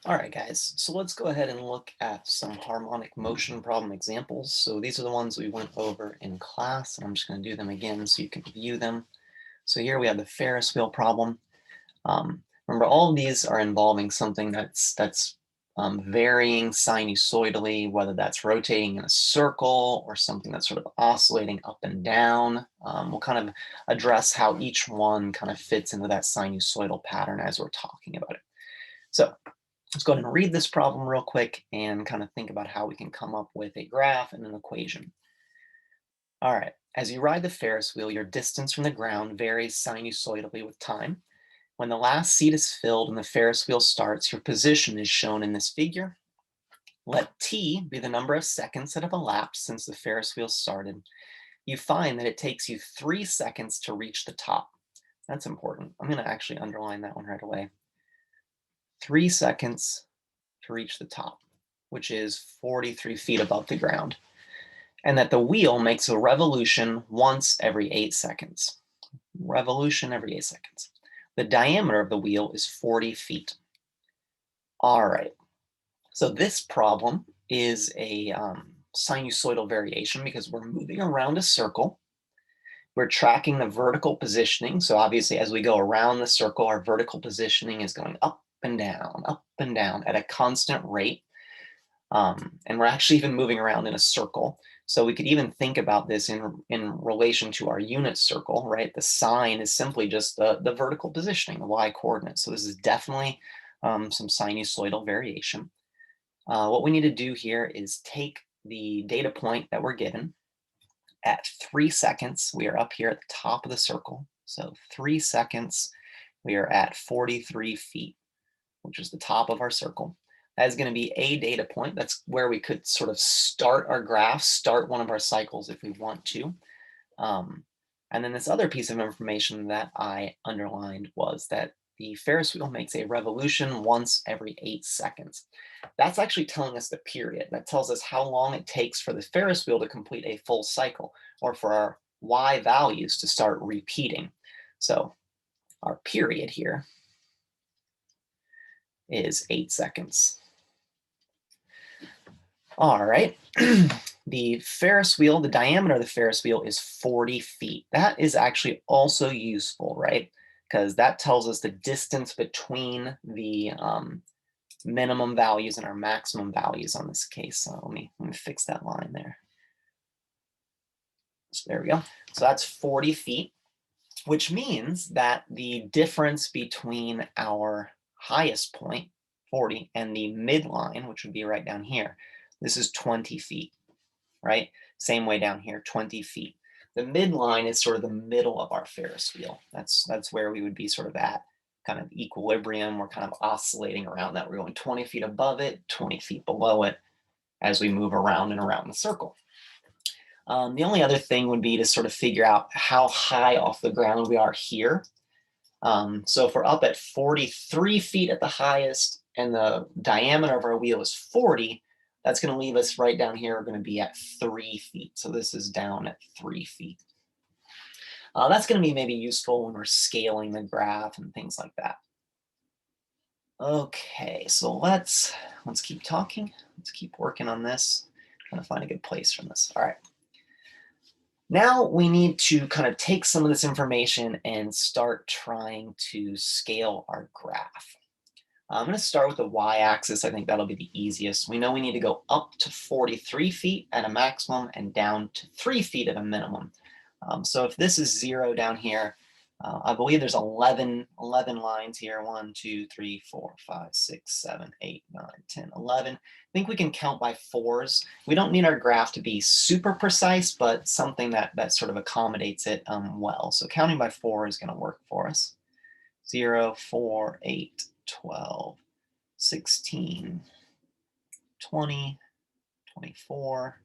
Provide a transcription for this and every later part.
All right, guys, so let's go ahead and look at some harmonic motion problem examples. So these are the ones we went over in class, and I'm just going to do them again so you can view them. So here we have the Ferris wheel problem. Remember, all of these are involving something that's varying sinusoidally, whether that's rotating in a circle or something that's sort of oscillating up and down. We'll kind of address how each one kind of fits into that sinusoidal pattern as we're talking about it. So let's go ahead and read this problem real quick and kind of think about how we can come up with a graph and an equation. All right, as you ride the Ferris wheel, your distance from the ground varies sinusoidally with time. When the last seat is filled and the Ferris wheel starts, your position is shown in this figure. Let t be the number of seconds that have elapsed since the Ferris wheel started. You find that it takes you 3 seconds to reach the top. That's important. I'm going to actually underline that one right away. 3 seconds to reach the top, which is 43 feet above the ground, and that the wheel makes a revolution once every 8 seconds. Revolution every 8 seconds. The diameter of the wheel is 40 feet. All right, so this problem is a sinusoidal variation because we're moving around a circle. We're tracking the vertical positioning. So obviously, as we go around the circle, our vertical positioning is going up and down at a constant rate. And we're actually even moving around in a circle. So we could even think about this in relation to our unit circle, right? The sign is simply just the vertical positioning, the y coordinate. So this is definitely some sinusoidal variation. What we need to do here is take the data point that we're given at 3 seconds. We are up here at the top of the circle. So 3 seconds, we are at 43 feet, which is the top of our circle. That is going to be a data point. That's where we could sort of start our graph, start one of our cycles if we want to. And then this other piece of information that I underlined was that the Ferris wheel makes a revolution once every 8 seconds. That's actually telling us the period. That tells us how long it takes for the Ferris wheel to complete a full cycle, or for our y values to start repeating. So our period here is 8 seconds. All right. The Ferris wheel, the diameter of the Ferris wheel is 40 feet. That is actually also useful, right? Because that tells us the distance between the minimum values and our maximum values on this case. So let me fix that line there. So there we go. So that's 40 feet, which means that the difference between our highest point, 40, and the midline, which would be right down here, this is 20 feet, right? Same way down here, 20 feet. The midline is sort of the middle of our Ferris wheel. That's where we would be sort of at kind of equilibrium. We're kind of oscillating around that. We're going 20 feet above it, 20 feet below it as we move around and around the circle. The only other thing would be to sort of figure out how high off the ground we are here. So if we're up at 43 feet at the highest and the diameter of our wheel is 40, that's going to leave us right down here. We're going to be at 3 feet. So this is down at 3 feet. That's going to be maybe useful when we're scaling the graph and things like that. Okay, so let's keep talking. Let's keep working on this. Trying to find a good place from this. All right. Now we need to kind of take some of this information and start trying to scale our graph. I'm going to start with the y-axis. I think that'll be the easiest. We know we need to go up to 43 feet at a maximum and down to 3 feet at a minimum. So if this is 0 down here, I believe there's 11 lines here. 1, 2, 3, 4, 5, 6, 7, 8, 9, 10, 11. I think we can count by fours. We don't need our graph to be super precise, but something that sort of accommodates it well. So counting by 4 is going to work for us. 0, 4, 8, 12, 16, 20, 24,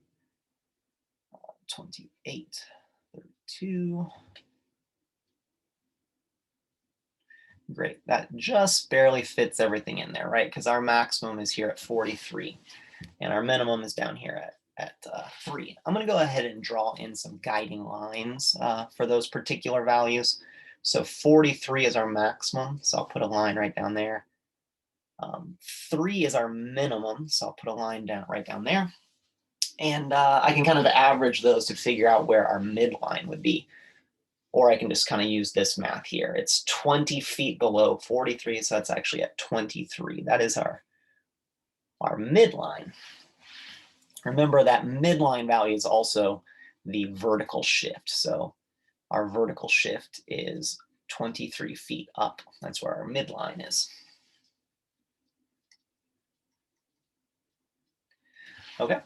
28, 32. Great, that just barely fits everything in there, right? Because our maximum is here at 43 and our minimum is down here at 3. I'm going to go ahead and draw in some guiding lines for those particular values. So 43 is our maximum, so I'll put a line right down there. 3 is our minimum, so I'll put a line down right down there. And I can kind of average those to figure out where our midline would be. Or I can just kind of use this math here. It's 20 feet below 43, so that's actually at 23. That is our midline. Remember that midline value is also the vertical shift. So our vertical shift is 23 feet up. That's where our midline is. Okay.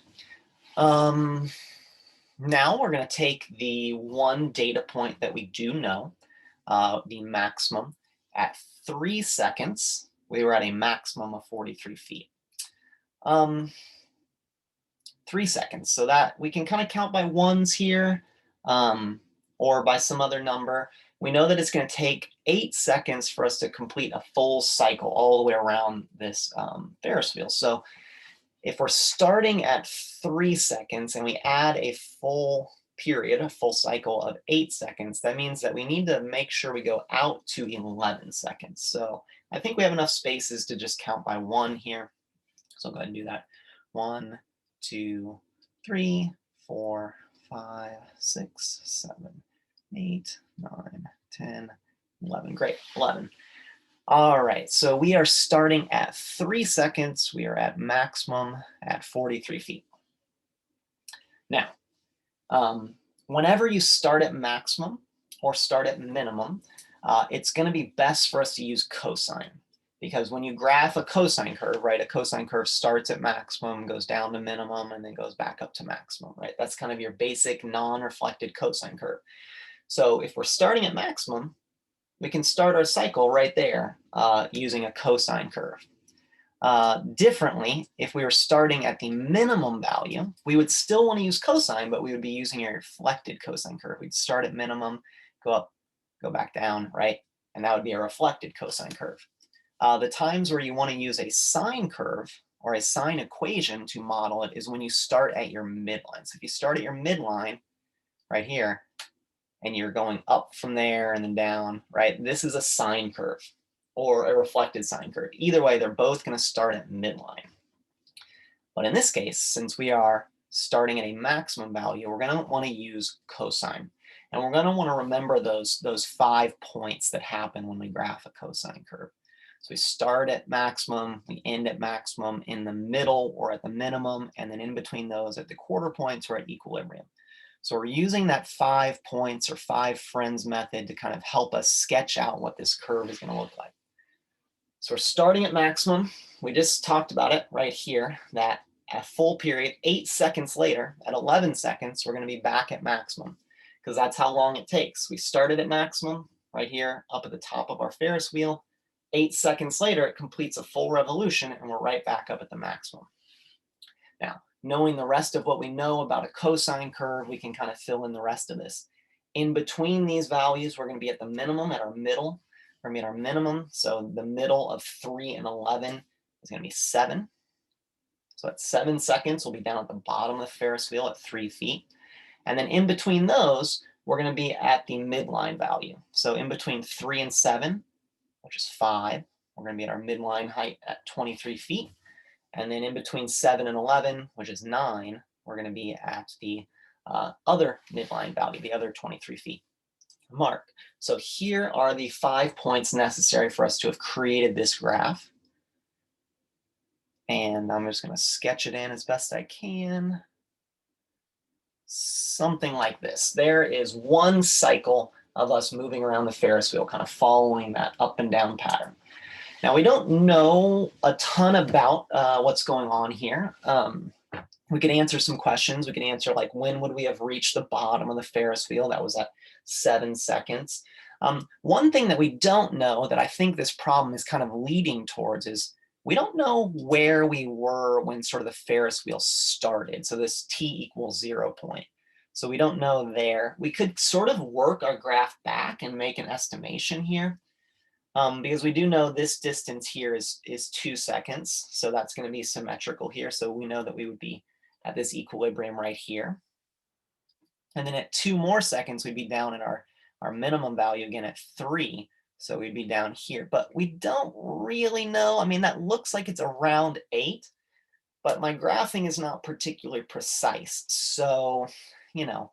Now we're going to take the one data point that we do know, the maximum. At 3 seconds, we were at a maximum of 43 feet. 3 seconds, so that we can kind of count by ones here, or by some other number. We know that it's going to take 8 seconds for us to complete a full cycle all the way around this Ferris wheel. So if we're starting at 3 seconds and we add a full period, a full cycle of 8 seconds, that means that we need to make sure we go out to 11 seconds. So I think we have enough spaces to just count by one here. So I'll go ahead and do that. 1, 2, 3, 4, 5, 6, 7, 8, 9, 10, 11. Great, 11. All right, so we are starting at 3 seconds. We are at maximum at 43 feet. Now, whenever you start at maximum or start at minimum, it's going to be best for us to use cosine. Because when you graph a cosine curve, right, a cosine curve starts at maximum, goes down to minimum, and then goes back up to maximum, right? That's kind of your basic non-reflected cosine curve. So if we're starting at maximum, we can start our cycle right there using a cosine curve. Differently, if we were starting at the minimum value, we would still want to use cosine, but we would be using a reflected cosine curve. We'd start at minimum, go up, go back down, right? And that would be a reflected cosine curve. The times where you want to use a sine curve or a sine equation to model it is when you start at your midline. So if you start at your midline right here, and you're going up from there and then down, right? This is a sine curve or a reflected sine curve. Either way, they're both going to start at midline. But in this case, since we are starting at a maximum value, we're going to want to use cosine. And we're going to want to remember those 5 points that happen when we graph a cosine curve. So we start at maximum, we end at maximum, in the middle or at the minimum, and then in between those at the quarter points or at equilibrium. So we're using that 5 points or 5 friends method to kind of help us sketch out what this curve is going to look like. So we're starting at maximum. We just talked about it right here, that at full period, 8 seconds later, at 11 seconds, we're going to be back at maximum because that's how long it takes. We started at maximum right here up at the top of our Ferris wheel. 8 seconds later, it completes a full revolution and we're right back up at the maximum. Now, knowing the rest of what we know about a cosine curve, we can kind of fill in the rest of this. In between these values, we're going to be at the minimum, at our middle. We're going to be at our minimum. So the middle of 3 and 11 is going to be 7. So at 7 seconds, we'll be down at the bottom of the Ferris wheel at 3 feet. And then in between those, we're going to be at the midline value. So in between 3 and 7, which is 5, we're going to be at our midline height at 23 feet. And then in between 7 and 11, which is 9, we're going to be at the other midline value, the other 23 feet mark. So here are the 5 points necessary for us to have created this graph. And I'm just going to sketch it in as best I can. Something like this. There is one cycle of us moving around the Ferris wheel, kind of following that up and down pattern. Now, we don't know a ton about what's going on here. We could answer some questions. We could answer like, when would we have reached the bottom of the Ferris wheel? That was at 7 seconds. One thing that we don't know that I think this problem is kind of leading towards is we don't know where we were when sort of the Ferris wheel started. So this t=0 point. So we don't know there. We could sort of work our graph back and make an estimation here. Because we do know this distance here is 2 seconds. So that's going to be symmetrical here. So we know that we would be at this equilibrium right here. And then at 2 more seconds, we'd be down at our minimum value again at 3. So we'd be down here, but we don't really know. I mean, that looks like it's around 8, but my graphing is not particularly precise. So, you know,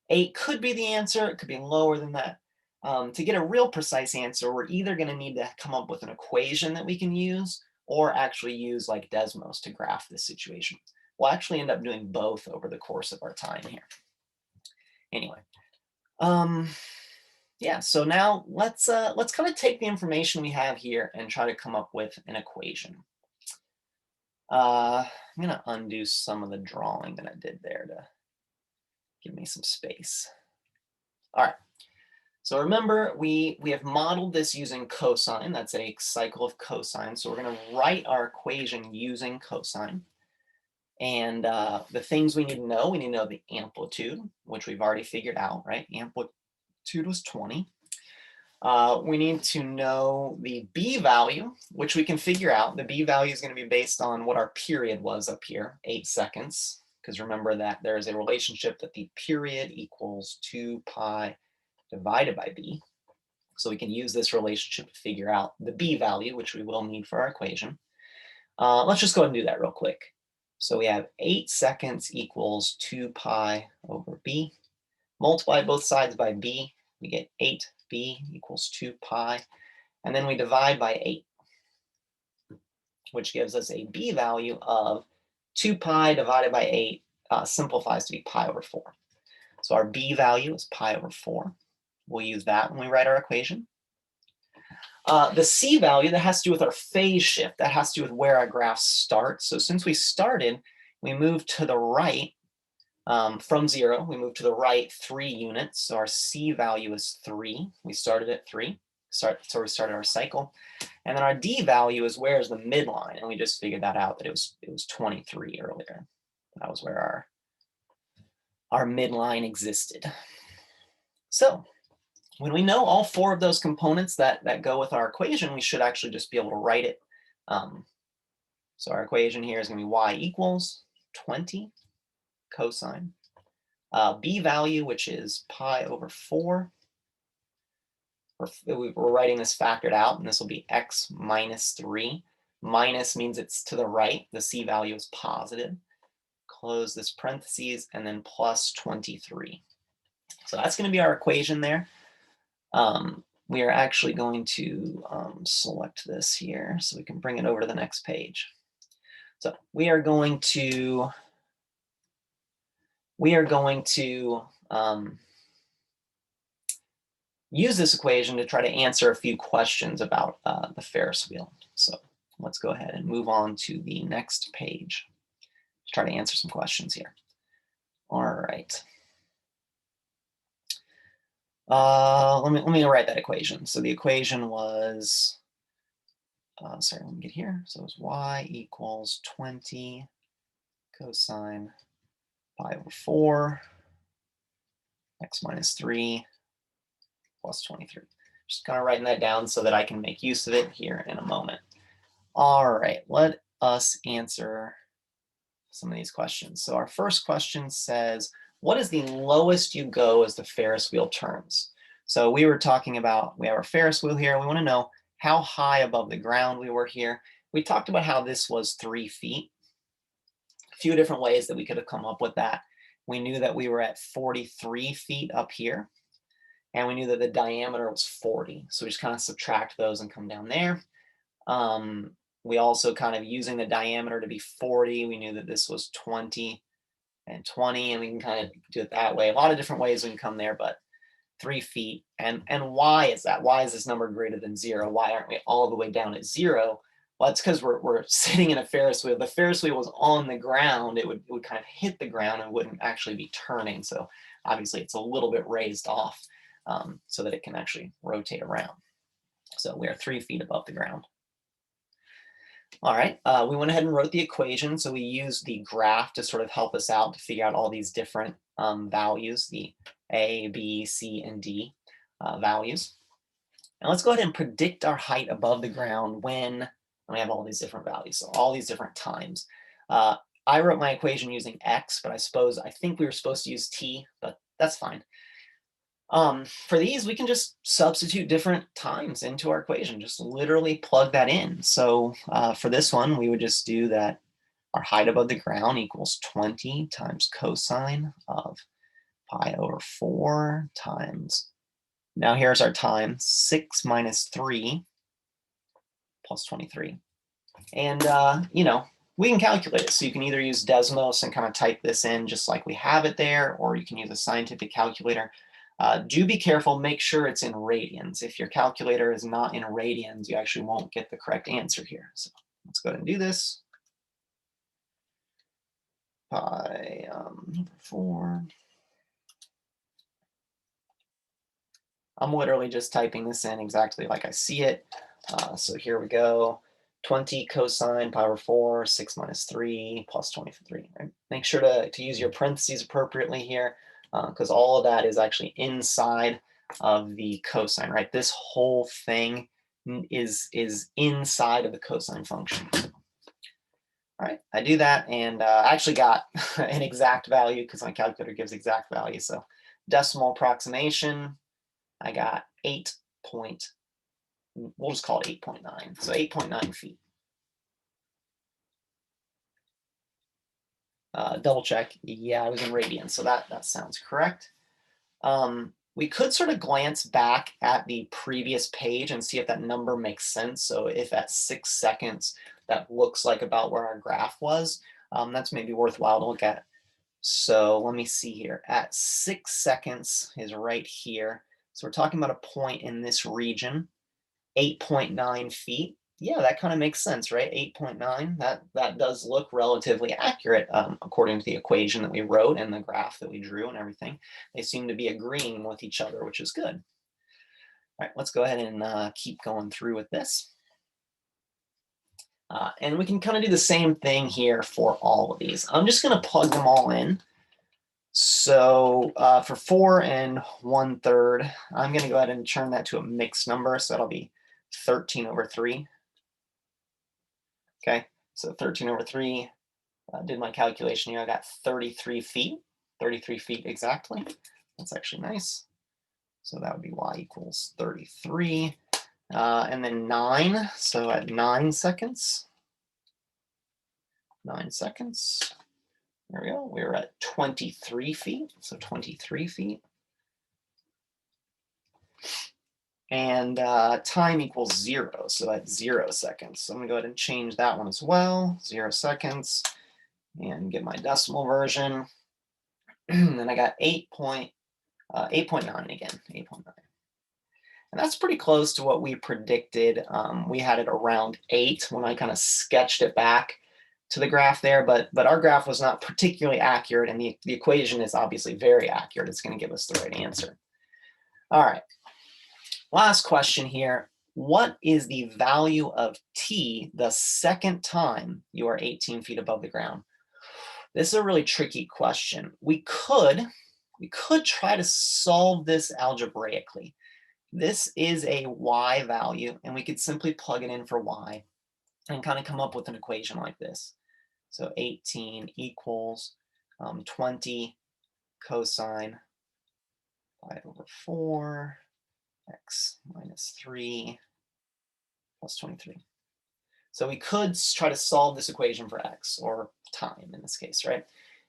8 could be the answer. It could be lower than that. To get a real precise answer, we're either going to need to come up with an equation that we can use or actually use like Desmos to graph this situation. We'll actually end up doing both over the course of our time here. Anyway, yeah, so now let's kind of take the information we have here and try to come up with an equation. I'm gonna undo some of the drawing that I did there to give me some space. All right, so remember we have modeled this using cosine. That's a cycle of cosine. So we're gonna write our equation using cosine. And the things we need to know the amplitude, which we've already figured out, right? Amplitude was 20. We need to know the b value, which we can figure out. The b value is going to be based on what our period was up here, 8 seconds. Because remember that there is a relationship that the period equals 2 pi divided by b. So we can use this relationship to figure out the b value, which we will need for our equation. Let's just go ahead and do that real quick. So we have 8 seconds equals 2 pi over b. Multiply both sides by b, we get 8b equals 2 pi. And then we divide by 8, which gives us a b value of 2 pi divided by 8 simplifies to be pi over 4. So our b value is pi over 4. We'll use that when we write our equation. The c value, that has to do with our phase shift. That has to do with where our graph starts. So since we started, we moved to the right from 0. We moved to the right 3 units. So our c value is 3. We started at 3. So we started our cycle. And then our d value is where's the midline. And we just figured that out, that it was 23 earlier. That was where our midline existed. So when we know all 4 of those components that go with our equation, we should actually just be able to write it. So our equation here is going to be y equals 20 cosine. B value, which is pi over 4. We're writing this factored out, and this will be x minus 3. Minus means it's to the right. The c value is positive. Close this parentheses, and then plus 23. So that's going to be our equation there. We are actually going to select this here so we can bring it over to the next page. So we are going to use this equation to try to answer a few questions about the Ferris wheel. So let's go ahead and move on to the next page to try to answer some questions here. All right. Let me write that equation. So the equation was, sorry, let me get here. So it was y equals 20 cosine pi over 4, x minus 3 plus 23. Just kind of writing that down so that I can make use of it here in a moment. All right, let us answer some of these questions. So our first question says, what is the lowest you go as the Ferris wheel turns? So we were talking about, we have our Ferris wheel here. We want to know how high above the ground we were here. We talked about how this was 3 feet. A few different ways that we could have come up with that. We knew that we were at 43 feet up here, and we knew that the diameter was 40. So we just kind of subtract those and come down there. We also kind of, using the diameter to be 40, we knew that this was 20 and 20, and we can kind of do it that way. A lot of different ways we can come there, but 3 feet. And why is that? Why is this number greater than 0? Why aren't we all the way down at 0? Well, it's because we're sitting in a Ferris wheel. If the Ferris wheel was on the ground, it would kind of hit the ground and wouldn't actually be turning. So obviously it's a little bit raised off so that it can actually rotate around. So we are 3 feet above the ground. All right, we went ahead and wrote the equation. So we used the graph to sort of help us out to figure out all these different values, the A, B, C, and D values. Now let's go ahead and predict our height above the ground when we have all these different values. So all these different times. I wrote my equation using X, but I think we were supposed to use T, but that's fine. For these, we can just substitute different times into our equation, just literally plug that in. So for this one, we would just do that our height above the ground equals 20 times cosine of pi over 4 times, now here's our time, 6 minus 3 plus 23. And, we can calculate it. So you can either use Desmos and kind of type this in just like we have it there, or you can use a scientific calculator. Do be careful, make sure it's in radians. If your calculator is not in radians, you actually won't get the correct answer here. So let's go ahead and do this. Pi 4. I'm literally just typing this in exactly like I see it. So here we go. 20 cosine pi over 4, 6 minus 3 plus 23. Right? Make sure to use your parentheses appropriately here, because all of that is actually inside of the cosine, right? This whole thing is inside of the cosine function. All right, I do that, and I actually got an exact value because my calculator gives exact value. So decimal approximation, I got 8 point, we'll just call it 8.9. So 8.9 feet. Double check. Yeah, I was in radians, so that sounds correct. We could sort of glance back at the previous page and see if that number makes sense. So if at 6 seconds, that looks like about where our graph was, that's maybe worthwhile to look at. So let me see here. At 6 seconds is right here. So we're talking about a point in this region, 8.9 feet. Yeah, that kind of makes sense, right? 8.9, that does look relatively accurate according to the equation that we wrote and the graph that we drew and everything. They seem to be agreeing with each other, which is good. All right, let's go ahead and keep going through with this. And we can kind of do the same thing here for all of these. I'm just going to plug them all in. So for 4 1/3, I'm going to go ahead and turn that to a mixed number. So that'll be 13 over 3. Okay, so 13 over 3, did my calculation here. I got 33 feet, 33 feet exactly. That's actually nice. So that would be y equals 33. And then 9, so at 9 seconds, 9 seconds, there we go. We're at 23 feet, so 23 feet. And time equals 0, so at 0 seconds. So I'm gonna go ahead and change that one as well, 0 seconds, and get my decimal version. And I got 8.9 again, 8.9. And that's pretty close to what we predicted. We had it around 8 when I kind of sketched it back to the graph there, but our graph was not particularly accurate, and the equation is obviously very accurate. It's going to give us the right answer. All right, last question here. What is the value of t the second time you are 18 feet above the ground? This is a really tricky question. We could try to solve this algebraically. This is a y value, and we could simply plug it in for y and kind of come up with an equation like this. So 18 equals 20 cosine 5 over 4 x minus 3 plus 23. So we could try to solve this equation for x, or time in this case, right?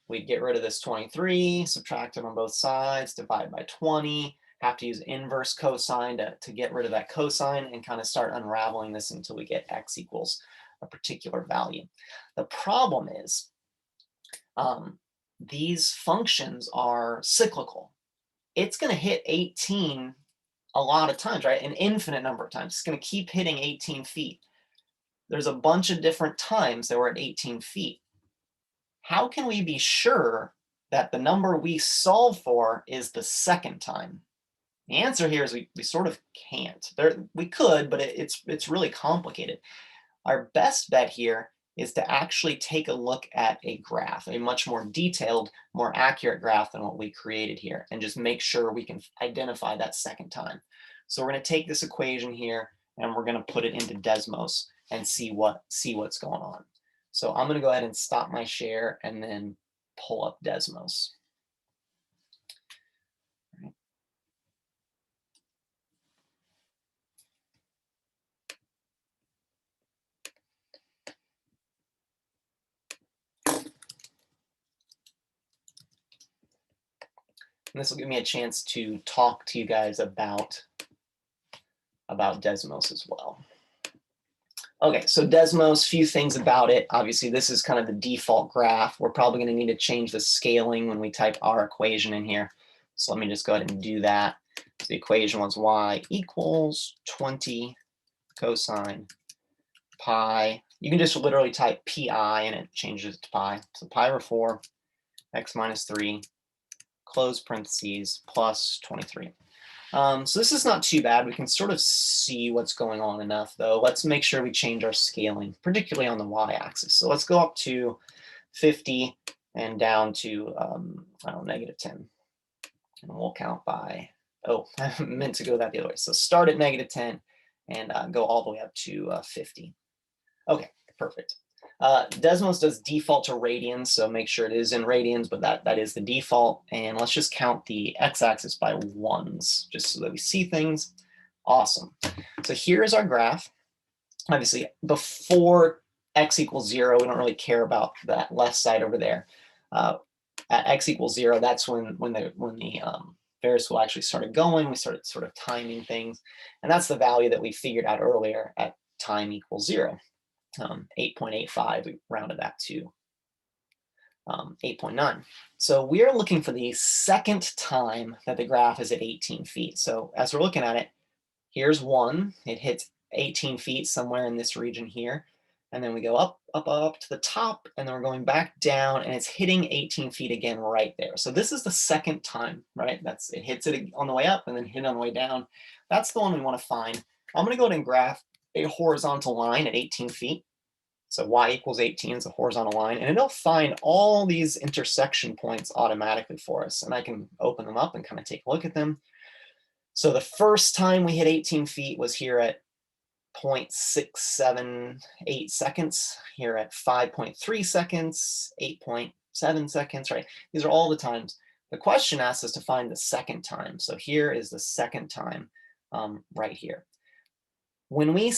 We'd get rid of this 23, subtract it on both sides, divide by 20, have to use inverse cosine to get rid of that cosine, and kind of start unraveling this until we get x equals a particular value. The problem is these functions are cyclical. It's going to hit 18 a lot of times, right? An infinite number of times. It's going to keep hitting 18 feet. There's a bunch of different times that we're at 18 feet. How can we be sure that the number we solve for is the second time? The answer here is we sort of can't. We could, but it's really complicated. Our best bet here is to actually take a look at a graph, a much more detailed, more accurate graph than what we created here, and just make sure we can identify that second time. So we're going to take this equation here and we're going to put it into Desmos and see what's going on. So I'm going to go ahead and stop my share and then pull up Desmos. And this will give me a chance to talk to you guys about Desmos as well. Okay, so Desmos, few things about it. Obviously, this is kind of the default graph. We're probably going to need to change the scaling when we type our equation in here. So let me just go ahead and do that. So the equation was y equals 20 cosine pi. You can just literally type pi and it changes it to pi. So pi over 4, x minus 3, close parentheses, plus 23. So this is not too bad. We can sort of see what's going on enough, though. Let's make sure we change our scaling, particularly on the y-axis. So let's go up to 50 and down to, I don't know, -10. And we'll count by, oh, I meant to go that the other way. So start at -10 and go all the way up to 50. Okay, perfect. Desmos does default to radians, so make sure it is in radians, but that is the default. And let's just count the x-axis by ones, just so that we see things. Awesome. So here's our graph. Obviously, before x equals 0, we don't really care about that left side over there. At x equals 0, that's when the Ferris wheel actually started going. We started sort of timing things, and that's the value that we figured out earlier at time equals 0. 8.85, we rounded that to 8.9. So we are looking for the second time that the graph is at 18 feet. So as we're looking at it, here's 1. It hits 18 feet somewhere in this region here. And then we go up, up, up to the top, and then we're going back down, and it's hitting 18 feet again right there. So this is the second time, right? It hits it on the way up and then hit it on the way down. That's the one we want to find. I'm going to go ahead and graph a horizontal line at 18 feet. So y equals 18 is a horizontal line, and it'll find all these intersection points automatically for us. And I can open them up and kind of take a look at them. So the first time we hit 18 feet was here at 0.678 seconds, here at 5.3 seconds, 8.7 seconds, right? These are all the times. The question asks us to find the second time. So here is the second time right here. When we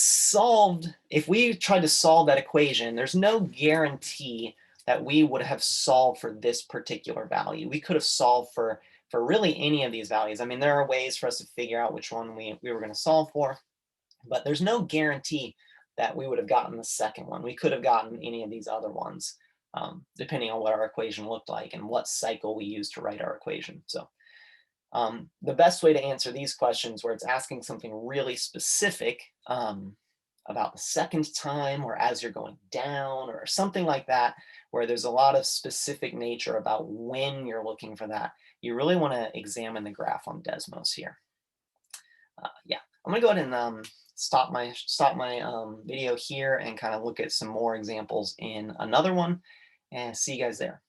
if we tried to solve that equation, there's no guarantee that we would have solved for this particular value. We could have solved for really any of these values. I mean, there are ways for us to figure out which one we were going to solve for, but there's no guarantee that we would have gotten the second one. We could have gotten any of these other ones, depending on what our equation looked like and what cycle we used to write our equation. So the best way to answer these questions where it's asking something really specific about the second time or as you're going down or something like that, where there's a lot of specific nature about when you're looking for that, you really want to examine the graph on Desmos here. Yeah, I'm going to go ahead and stop my video here and kind of look at some more examples in another one, and see you guys there.